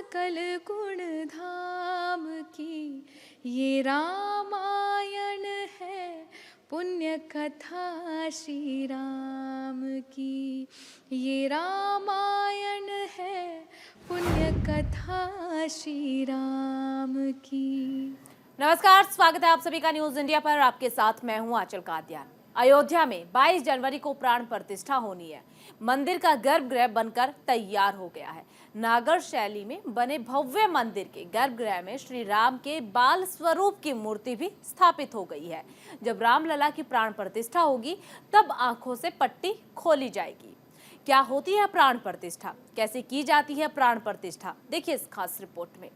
सकल गुण धाम की, ये रामायण है पुण्य कथा श्री राम की, ये रामायण है पुण्य कथा श्री राम की। नमस्कार, स्वागत है आप सभी का न्यूज इंडिया पर। आपके साथ मैं हूं आंचल कादियान। अयोध्या में 22 जनवरी को प्राण प्रतिष्ठा होनी है। मंदिर का गर्भगृह बनकर तैयार हो गया है। नागर शैली में बने भव्य मंदिर के गर्भगृह में श्री राम के बाल स्वरूप की मूर्ति भी स्थापित हो गई है। जब रामलला की प्राण प्रतिष्ठा होगी तब आंखों से पट्टी खोली जाएगी। क्या होती है प्राण प्रतिष्ठा, कैसे की जाती है प्राण प्रतिष्ठा, देखिए इस खास रिपोर्ट में।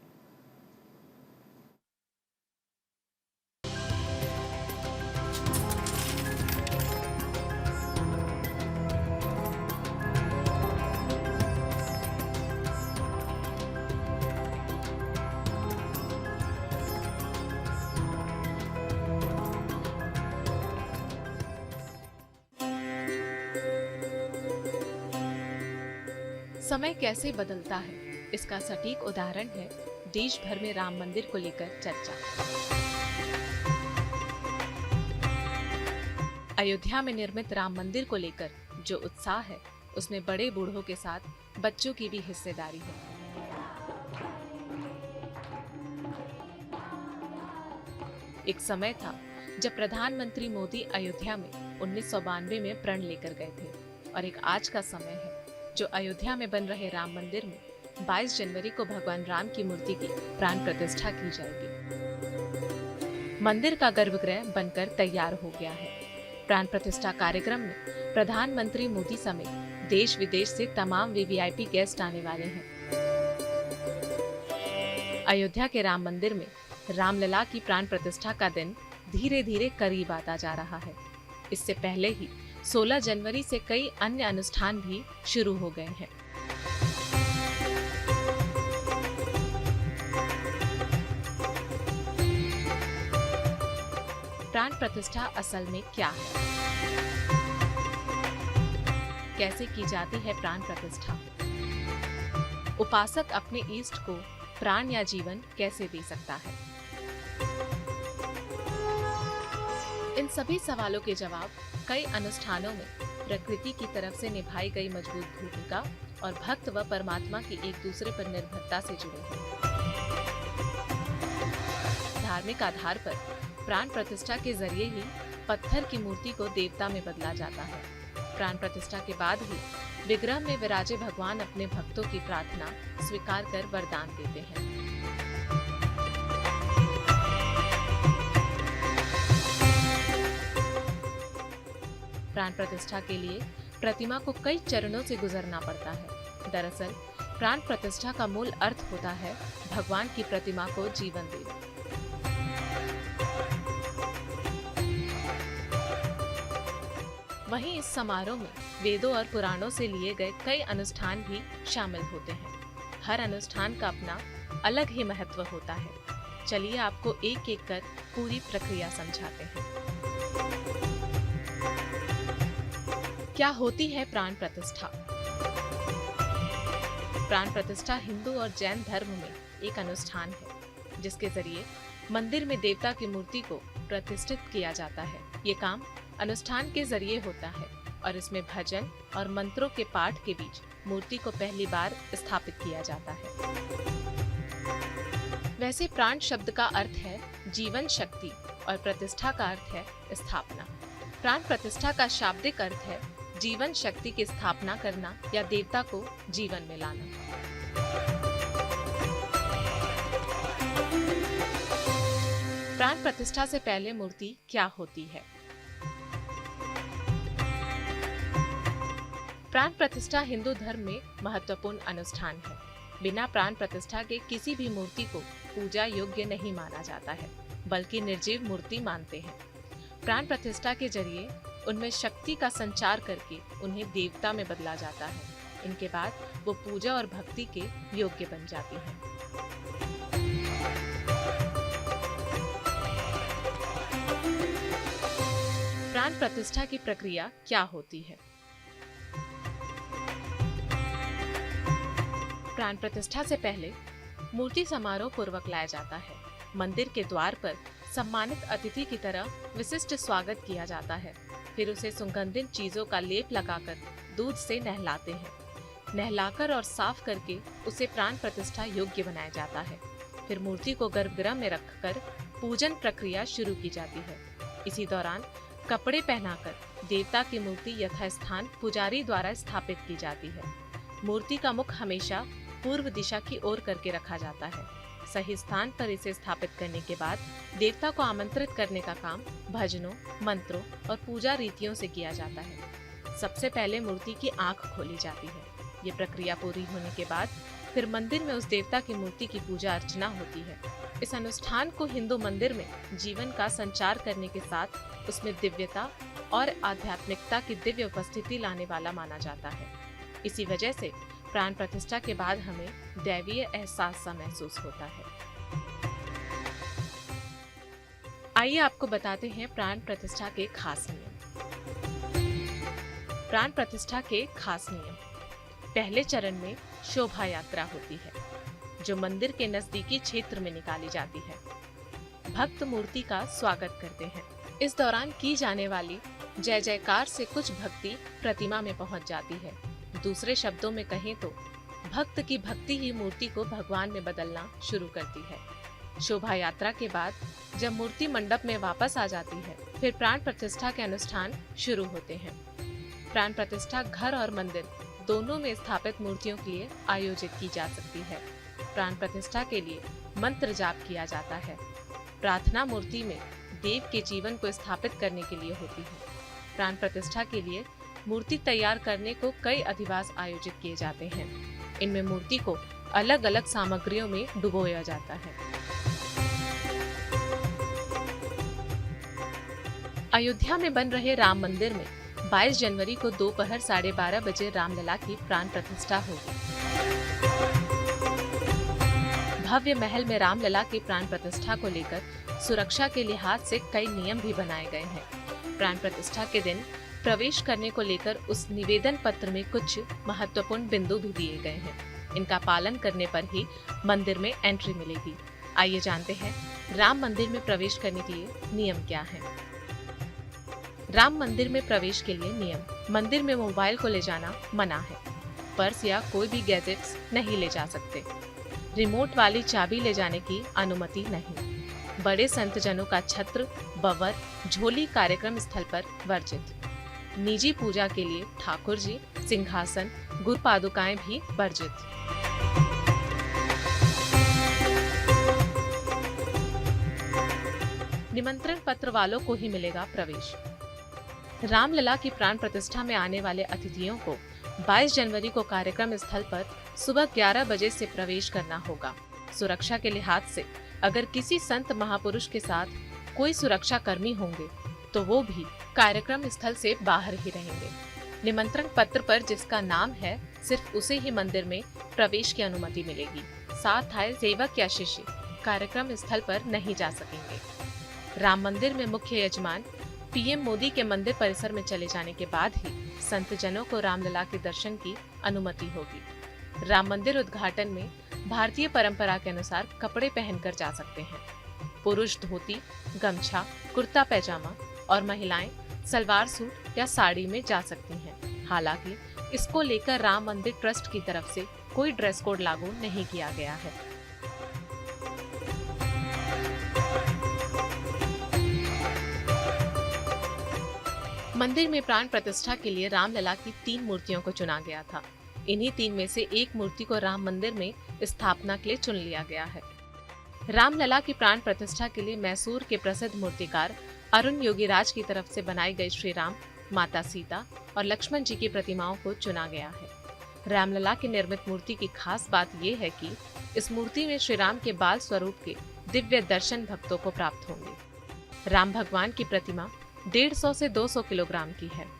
समय कैसे बदलता है, इसका सटीक उदाहरण है देश भर में राम मंदिर को लेकर चर्चा। अयोध्या में निर्मित राम मंदिर को लेकर जो उत्साह है, उसमें बड़े बूढ़ों के साथ बच्चों की भी हिस्सेदारी है। एक समय था जब प्रधानमंत्री मोदी अयोध्या में 1992 में प्रण लेकर गए थे, और एक आज का समय है जो अयोध्या में बन रहे राम मंदिर में 22 जनवरी को भगवान राम की मूर्ति की प्राण प्रतिष्ठा की जाएगी। मंदिर का गर्भगृह बनकर तैयार हो गया है। प्राण प्रतिष्ठा कार्यक्रम में प्रधानमंत्री मोदी समेत देश विदेश से तमाम वीवीआईपी गेस्ट आने वाले हैं। अयोध्या के राम मंदिर में रामलला की प्राण प्रतिष्ठा का दिन धीरे धीरे करीब आता जा रहा है। इससे पहले ही 16 जनवरी से कई अन्य अनुष्ठान भी शुरू हो गए हैं। प्राण प्रतिष्ठा असल में क्या है, कैसे की जाती है प्राण प्रतिष्ठा, उपासक अपने इष्ट को प्राण या जीवन कैसे दे सकता है, इन सभी सवालों के जवाब कई अनुष्ठानों में प्रकृति की तरफ से निभाई गई मजबूत भूमिका और भक्त व परमात्मा की एक दूसरे पर निर्भरता से जुड़े हैं। धार्मिक आधार पर प्राण प्रतिष्ठा के जरिए ही पत्थर की मूर्ति को देवता में बदला जाता है। प्राण प्रतिष्ठा के बाद ही विग्रह में विराजे भगवान अपने भक्तों की प्रार्थना स्वीकार कर वरदान देते हैं। प्राण प्रतिष्ठा के लिए प्रतिमा को कई चरणों से गुजरना पड़ता है। दरअसल प्राण प्रतिष्ठा का मूल अर्थ होता है भगवान की प्रतिमा को जीवन देना। वहीं इस समारोह में वेदों और पुराणों से लिए गए कई अनुष्ठान भी शामिल होते हैं। हर अनुष्ठान का अपना अलग ही महत्व होता है। चलिए आपको एक एक कर पूरी प्रक्रिया समझाते हैं। क्या होती है प्राण प्रतिष्ठा? प्राण प्रतिष्ठा हिंदू और जैन धर्म में एक अनुष्ठान है, जिसके जरिए मंदिर में देवता की मूर्ति को प्रतिष्ठित किया जाता है। ये काम अनुष्ठान के जरिए होता है और इसमें भजन और मंत्रों के पाठ के बीच मूर्ति को पहली बार स्थापित किया जाता है। वैसे प्राण शब्द का अर्थ है जीवन शक्ति और प्रतिष्ठा का अर्थ है स्थापना। प्राण प्रतिष्ठा का शाब्दिक अर्थ है जीवन शक्ति की स्थापना करना या देवता को जीवन में लाना। प्राण प्रतिष्ठा से पहले मूर्ति क्या होती है? प्राण प्रतिष्ठा हिंदू धर्म में महत्वपूर्ण अनुष्ठान है। बिना प्राण प्रतिष्ठा के किसी भी मूर्ति को पूजा योग्य नहीं माना जाता है, बल्कि निर्जीव मूर्ति मानते हैं। प्राण प्रतिष्ठा के जरिए उनमें शक्ति का संचार करके उन्हें देवता में बदला जाता है। इनके बाद वो पूजा और भक्ति के योग्य बन जाती हैं। प्राण प्रतिष्ठा की प्रक्रिया क्या होती है? प्राण प्रतिष्ठा से पहले मूर्ति समारोह पूर्वक लाया जाता है। मंदिर के द्वार पर सम्मानित अतिथि की तरह विशिष्ट स्वागत किया जाता है। फिर उसे सुगंधित चीजों का लेप लगाकर दूध से नहलाते हैं। नहलाकर और साफ करके उसे प्राण प्रतिष्ठा योग्य बनाया जाता है। फिर मूर्ति को गर्भगृह में रखकर पूजन प्रक्रिया शुरू की जाती है। इसी दौरान कपड़े पहनाकर देवता की मूर्ति यथास्थान पुजारी द्वारा स्थापित की जाती है। मूर्ति का मुख हमेशा पूर्व दिशा की ओर करके रखा जाता है। सही स्थान पर इसे स्थापित करने के बाद देवता को आमंत्रित करने का काम भजनों, मंत्रों और पूजा रीतियों से किया जाता है। सबसे पहले मूर्ति की आंख खोली जाती है। ये प्रक्रिया पूरी होने के बाद फिर मंदिर में उस देवता की मूर्ति की पूजा अर्चना होती है। इस अनुष्ठान को हिंदू मंदिर में जीवन का संचार करने के साथ उसमें दिव्यता और आध्यात्मिकता की दिव्य उपस्थिति लाने वाला माना जाता है। इसी वजह से प्राण प्रतिष्ठा के बाद हमें दैवीय एहसास सा महसूस होता है। आइए आपको बताते हैं प्राण प्रतिष्ठा के खास नियम। प्राण प्रतिष्ठा के खास नियम। पहले चरण में शोभा यात्रा होती है, जो मंदिर के नजदीकी क्षेत्र में निकाली जाती है। भक्त मूर्ति का स्वागत करते हैं। इस दौरान की जाने वाली जय जयकार से कुछ भक्ति प्रतिमा में पहुंच जाती है। दूसरे शब्दों में कहें तो भक्त की भक्ति ही मूर्ति को भगवान में बदलना शुरू करती है। शोभा यात्रा के बाद जब मूर्ति मंडप में वापस आ जाती है, फिर प्राण प्रतिष्ठा के अनुष्ठान शुरू होते हैं। प्राण प्रतिष्ठा घर और मंदिर दोनों में स्थापित मूर्तियों के लिए आयोजित की जा सकती है। प्राण प्रतिष्ठा के लिए मंत्र जाप किया जाता है। प्रार्थना मूर्ति में देव के जीवन को स्थापित करने के लिए होती है। प्राण प्रतिष्ठा के लिए मूर्ति तैयार करने को कई अधिवास आयोजित किए जाते हैं। इनमें मूर्ति को अलग अलग सामग्रियों में डुबोया जाता है। अयोध्या में बन रहे राम मंदिर में 22 जनवरी को दोपहर 12:30 बजे रामलला की प्राण प्रतिष्ठा होगी। भव्य महल में रामलला की प्राण प्रतिष्ठा को लेकर सुरक्षा के लिहाज से कई नियम भी बनाए गए हैं। प्राण प्रतिष्ठा के दिन प्रवेश करने को लेकर उस निवेदन पत्र में कुछ महत्वपूर्ण बिंदु भी दिए गए हैं। इनका पालन करने पर ही मंदिर में एंट्री मिलेगी। आइए जानते हैं राम मंदिर में प्रवेश करने के लिए नियम क्या हैं। राम मंदिर में प्रवेश के लिए नियम। मंदिर में मोबाइल को ले जाना मना है। पर्स या कोई भी गैजेट्स नहीं ले जा सकते। रिमोट वाली चाबी ले जाने की अनुमति नहीं। बड़े संतजनों का छत्र, बवर, झोली कार्यक्रम स्थल पर वर्जित। निजी पूजा के लिए ठाकुर जी, सिंहासन, गुरु पादुकाएं भी वर्जित। निमंत्रण पत्र वालों को ही मिलेगा प्रवेश। रामलला की प्राण प्रतिष्ठा में आने वाले अतिथियों को 22 जनवरी को कार्यक्रम स्थल पर सुबह 11 बजे से प्रवेश करना होगा। सुरक्षा के लिहाज से अगर किसी संत महापुरुष के साथ कोई सुरक्षा कर्मी होंगे तो वो भी कार्यक्रम स्थल से बाहर ही रहेंगे। निमंत्रण पत्र पर जिसका नाम है सिर्फ उसे ही मंदिर में प्रवेश की अनुमति मिलेगी। साथ आए सेवक या शिष्य कार्यक्रम स्थल पर नहीं जा सकेंगे। राम मंदिर में मुख्य यजमान पीएम मोदी के मंदिर परिसर में चले जाने के बाद ही संत जनों को रामलला के दर्शन की अनुमति होगी। राम मंदिर उद्घाटन में भारतीय परंपरा के अनुसार कपड़े पहनकर जा सकते हैं। पुरुष धोती, गमछा, कुर्ता पैजामा और महिलाएं सलवार सूट या साड़ी में जा सकती हैं। हालांकि इसको लेकर राम मंदिर ट्रस्ट की तरफ से कोई ड्रेस कोड लागू नहीं किया गया है। मंदिर में प्राण प्रतिष्ठा के लिए रामलला की 3 मूर्तियों को चुना गया था। इन्हीं 3 में से एक मूर्ति को राम मंदिर में स्थापना के लिए चुन लिया गया है। रामलला की प्राण प्रतिष्ठा के लिए मैसूर के प्रसिद्ध मूर्तिकार अरुण योगीराज की तरफ से बनाई गई श्री राम, माता सीता और लक्ष्मण जी की प्रतिमाओं को चुना गया है। रामलला की निर्मित मूर्ति की खास बात यह है कि इस मूर्ति में श्री राम के बाल स्वरूप के दिव्य दर्शन भक्तों को प्राप्त होंगे। राम भगवान की प्रतिमा 150 से 200 किलोग्राम की है।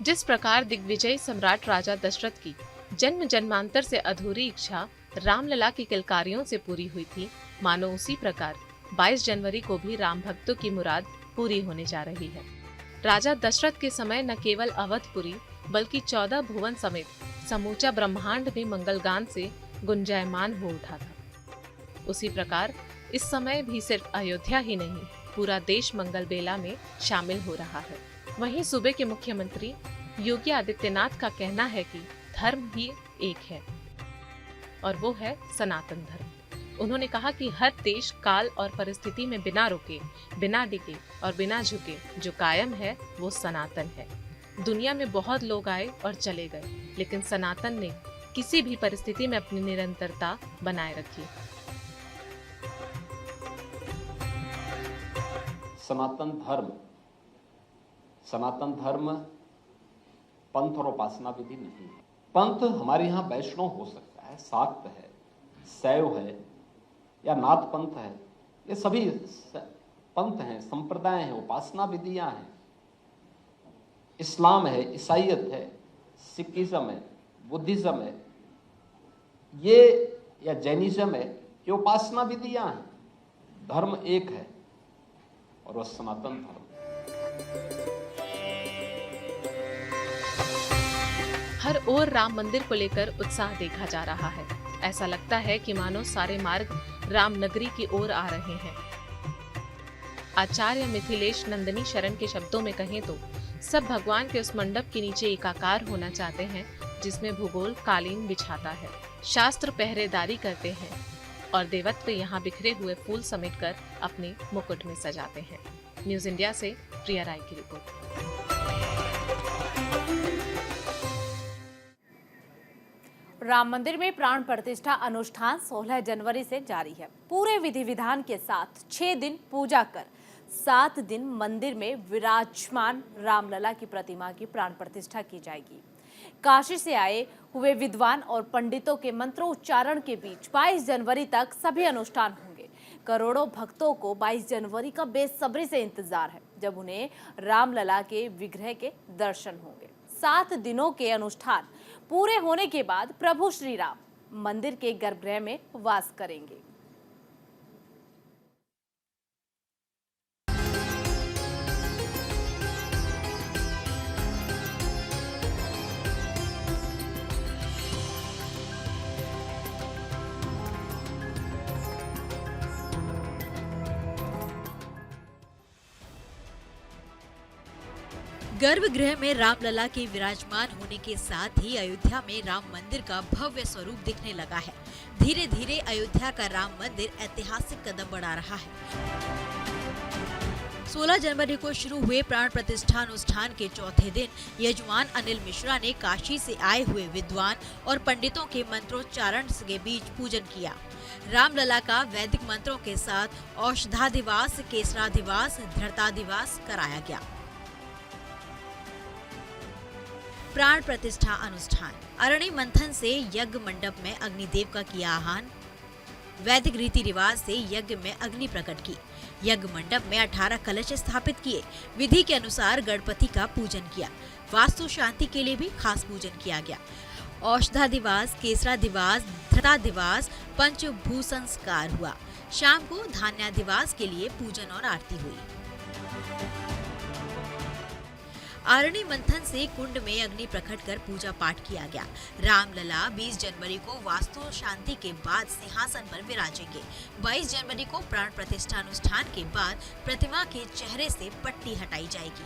जिस प्रकार दिग्विजयी सम्राट राजा दशरथ की जन्म जन्मांतर से अधूरी इच्छा रामलला की किलकारियों से पूरी हुई थी, मानो उसी प्रकार 22 जनवरी को भी राम भक्तों की मुराद पूरी होने जा रही है। राजा दशरथ के समय न केवल अवधपुरी बल्कि 14 भुवन समेत समूचा ब्रह्मांड भी मंगलगान से गुंजायमान हो उठा था। उसी प्रकार इस समय भी सिर्फ अयोध्या ही नहीं, पूरा देश मंगल बेला में शामिल हो रहा है। वहीं सूबे के मुख्यमंत्री योगी आदित्यनाथ का कहना है कि धर्म ही एक है और वो है सनातन धर्म। उन्होंने कहा कि हर देश काल और परिस्थिति में बिना रुके, बिना डिगे और बिना झुके जो कायम है वो सनातन है। दुनिया में बहुत लोग आए और चले गए, लेकिन सनातन ने किसी भी परिस्थिति में अपनी निरंतरता बनाए रखी। सनातन धर्म पंथ और उपासना विधि नहीं है। पंथ हमारे यहाँ वैष्णव हो सकता है, शाक्त है, शैव है या नाथ पंथ है, ये सभी पंथ हैं, संप्रदाय हैं, उपासना विधियां हैं। इस्लाम है, ईसाईयत है, सिखिज्म है, बुद्धिज्म है, ये या जैनिज्म है, ये उपासना विधियां हैं। धर्म एक है और वह सनातन धर्म। हर ओर राम मंदिर को लेकर उत्साह देखा जा रहा है। ऐसा लगता है कि मानो सारे मार्ग राम नगरी की ओर आ रहे हैं। आचार्य मिथिलेश नंदनी शरण के शब्दों में कहें तो सब भगवान के उस मंडप के नीचे एकाकार होना चाहते हैं जिसमें भूगोल कालीन बिछाता है, शास्त्र पहरेदारी करते हैं और देवत्व यहाँ बिखरे हुए फूल समेटकर अपने मुकुट में सजाते हैं। न्यूज इंडिया से प्रिया राय की रिपोर्ट। राम मंदिर में प्राण प्रतिष्ठा अनुष्ठान 16 जनवरी से जारी है। पूरे विधि विधान के साथ 6 दिन पूजा कर 7 दिन मंदिर में विराजमान रामलला की प्रतिमा की प्राण प्रतिष्ठा की जाएगी। काशी से आए हुए विद्वान और पंडितों के मंत्रोच्चारण के बीच 22 जनवरी तक सभी अनुष्ठान होंगे। करोड़ों भक्तों को 22 जनवरी का बेसब्री से इंतजार है, जब उन्हें रामलला के विग्रह के दर्शन होंगे। 7 दिनों के अनुष्ठान पूरे होने के बाद प्रभु श्री राम मंदिर के गर्भगृह में वास करेंगे। गर्भगृह में रामलला के विराजमान होने के साथ ही अयोध्या में राम मंदिर का भव्य स्वरूप दिखने लगा है। धीरे धीरे अयोध्या का राम मंदिर ऐतिहासिक कदम बढ़ा रहा है। 16 जनवरी को शुरू हुए प्राण प्रतिष्ठा अनुष्ठान के चौथे दिन यजमान अनिल मिश्रा ने काशी से आए हुए विद्वान और पंडितों के मंत्रोच्चारण के बीच पूजन किया। रामलला का वैदिक मंत्रों के साथ औषधाधिवास, केसराधिवास, धृताधिवास कराया गया। प्राण प्रतिष्ठा अनुष्ठान अरणि मंथन से यज्ञ मंडप में अग्निदेव का किया आह्वान। वैदिक रीति रिवाज से यज्ञ में अग्नि प्रकट की। यज्ञ मंडप में 18 कलश स्थापित किए। विधि के अनुसार गणपति का पूजन किया। वास्तु शांति के लिए भी खास पूजन किया गया। औषधाधिवास, केसराधिवास, धृताधिवास, पंचभू संस्कार हुआ। शाम को धान्याधिवास के लिए पूजन और आरती हुई। आरणी मंथन से कुंड में अग्नि प्रकट कर पूजा पाठ किया गया। रामलला 20 जनवरी को वास्तु शांति के बाद सिंहासन पर विराजेंगे। 22 जनवरी को प्राण प्रतिष्ठा अनुष्ठान के बाद प्रतिमा के चेहरे से पट्टी हटाई जाएगी।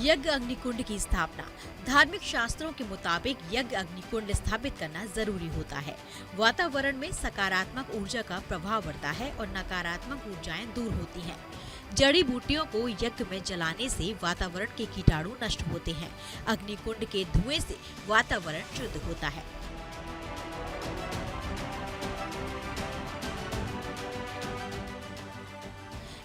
यज्ञ अग्निकुंड की स्थापना धार्मिक शास्त्रों के मुताबिक यज्ञ अग्निकुंड स्थापित करना जरूरी होता है। वातावरण में सकारात्मक ऊर्जा का प्रभाव बढ़ता है और नकारात्मक ऊर्जाएं दूर होती हैं। जड़ी बूटियों को यज्ञ में जलाने से वातावरण के कीटाणु नष्ट होते हैं। अग्निकुंड के धुएं से वातावरण शुद्ध होता है।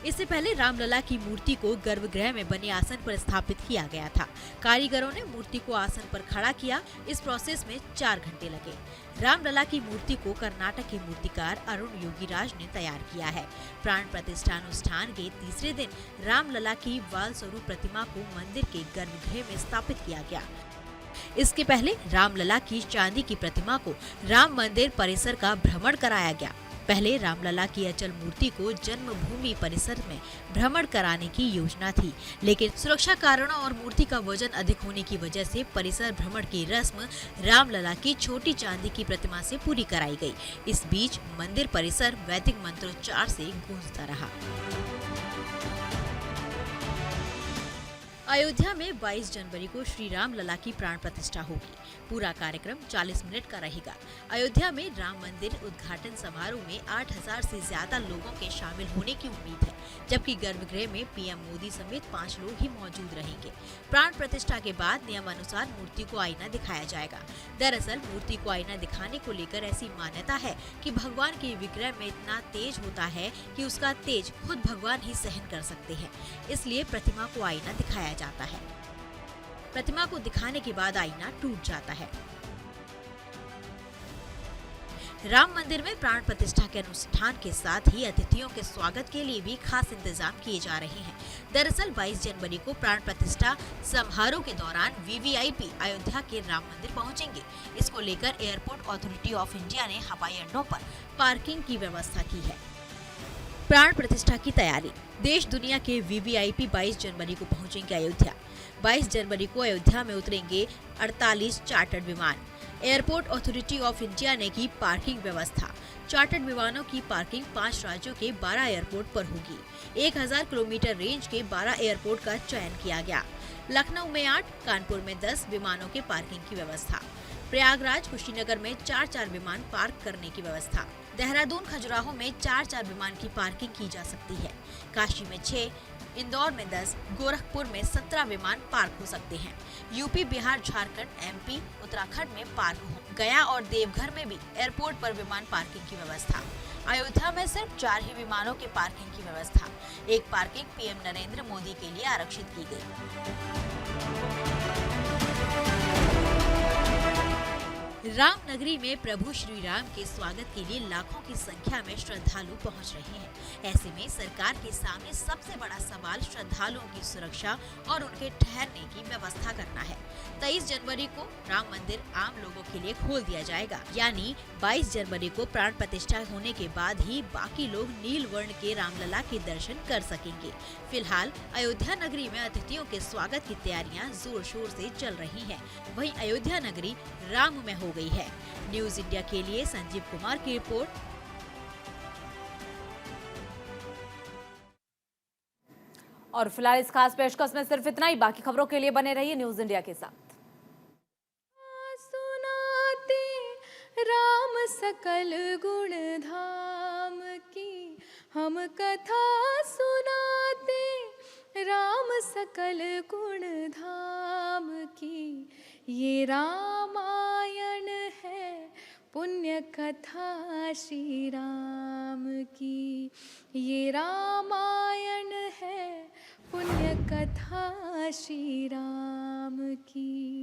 इससे पहले रामलला की मूर्ति को गर्भगृह में बने आसन पर स्थापित किया गया था। कारीगरों ने मूर्ति को आसन पर खड़ा किया। इस प्रोसेस में 4 घंटे लगे। रामलला की मूर्ति को कर्नाटक के मूर्तिकार अरुण योगीराज ने तैयार किया है। प्राण प्रतिष्ठा अनुष्ठान के तीसरे दिन रामलला की वाल स्वरूप प्रतिमा को मंदिर के गर्भगृह में स्थापित किया गया। इसके पहले रामलला की चांदी की प्रतिमा को राम मंदिर परिसर का भ्रमण कराया गया। पहले रामलला की अचल मूर्ति को जन्मभूमि परिसर में भ्रमण कराने की योजना थी, लेकिन सुरक्षा कारणों और मूर्ति का वजन अधिक होने की वजह से परिसर भ्रमण की रस्म रामलला की छोटी चांदी की प्रतिमा से पूरी कराई गई। इस बीच मंदिर परिसर वैदिक मंत्रोच्चार से गूंजता रहा। अयोध्या में 22 जनवरी को श्री राम लला की प्राण प्रतिष्ठा होगी। पूरा कार्यक्रम 40 मिनट का रहेगा। अयोध्या में राम मंदिर उद्घाटन समारोह में 8000 से ज्यादा लोगों के शामिल होने की उम्मीद है, जबकि गर्भगृह में पीएम मोदी समेत 5 लोग ही मौजूद रहेंगे। प्राण प्रतिष्ठा के बाद नियमानुसार मूर्ति को आईना दिखाया जाएगा। दरअसल मूर्ति को आईना दिखाने को लेकर ऐसी मान्यता है कि भगवान के विग्रह में इतना तेज होता है कि उसका तेज खुद भगवान ही सहन कर सकते हैं, इसलिए प्रतिमा को आईना दिखाया जाता है। प्रतिमा को दिखाने के बाद आईना टूट जाता है। राम मंदिर में प्राण प्रतिष्ठा के अनुष्ठान के साथ ही अतिथियों के स्वागत के लिए भी खास इंतजाम किए जा रहे हैं। दरअसल 22 जनवरी को प्राण प्रतिष्ठा समारोह के दौरान वीवीआईपी अयोध्या के राम मंदिर पहुंचेंगे। इसको लेकर एयरपोर्ट अथॉरिटी ऑफ इंडिया ने हवाई अड्डों पर पार्किंग की व्यवस्था की है। प्राण प्रतिष्ठा की तैयारी। देश दुनिया के वीवीआईपी 22 जनवरी को पहुंचेंगे अयोध्या। 22 जनवरी को अयोध्या में उतरेंगे 48 चार्टर्ड विमान। एयरपोर्ट अथॉरिटी ऑफ इंडिया ने की पार्किंग व्यवस्था। चार्टर्ड विमानों की पार्किंग 5 राज्यों के 12 एयरपोर्ट पर होगी। 1000 किलोमीटर रेंज के 12 एयरपोर्ट का चयन किया गया। लखनऊ में 8, कानपुर में 10 विमानों के पार्किंग की व्यवस्था। प्रयागराज, कुशीनगर में 4-4 विमान पार्क करने की व्यवस्था। देहरादून, खजुराहो में 4-4 विमान की पार्किंग की जा सकती है। काशी में 6, इंदौर में 10, गोरखपुर में 17 विमान पार्क हो सकते हैं। यूपी, बिहार, झारखंड, एमपी, उत्तराखंड में पार्क हो। गया और देवघर में भी एयरपोर्ट पर विमान पार्किंग की व्यवस्था। अयोध्या में सिर्फ 4 ही विमानों के पार्किंग की व्यवस्था। एक पार्किंग पीएम नरेंद्र मोदी के लिए आरक्षित की गई। रामनगरी में प्रभु श्री राम के स्वागत के लिए लाखों की संख्या में श्रद्धालु पहुंच रहे हैं। ऐसे में सरकार के सामने सबसे बड़ा सवाल श्रद्धालुओं की सुरक्षा और उनके ठहरने की व्यवस्था करना है। 23 जनवरी को राम मंदिर आम लोगों के लिए खोल दिया जाएगा, यानी 22 जनवरी को प्राण प्रतिष्ठा होने के बाद ही बाकी लोग नील वर्ण के रामलला के दर्शन कर सकेंगे। फिलहाल अयोध्या नगरी में अतिथियों के स्वागत की तैयारियां जोर शोर से चल रही हैं। वहीं अयोध्या नगरी राम में हो गई है। न्यूज इंडिया के लिए संजीव कुमार की रिपोर्ट। और फिलहाल इस खास पेशकश में सिर्फ इतना ही। बाकी खबरों के लिए बने रहिए न्यूज इंडिया के साथ। सुनाते राम सकल गुण धाम की, हम कथा सुनाते राम सकल गुण धाम की। ये रामायण है पुण्य कथा श्री राम की। ये रामायण है पुण्य कथा श्री राम की।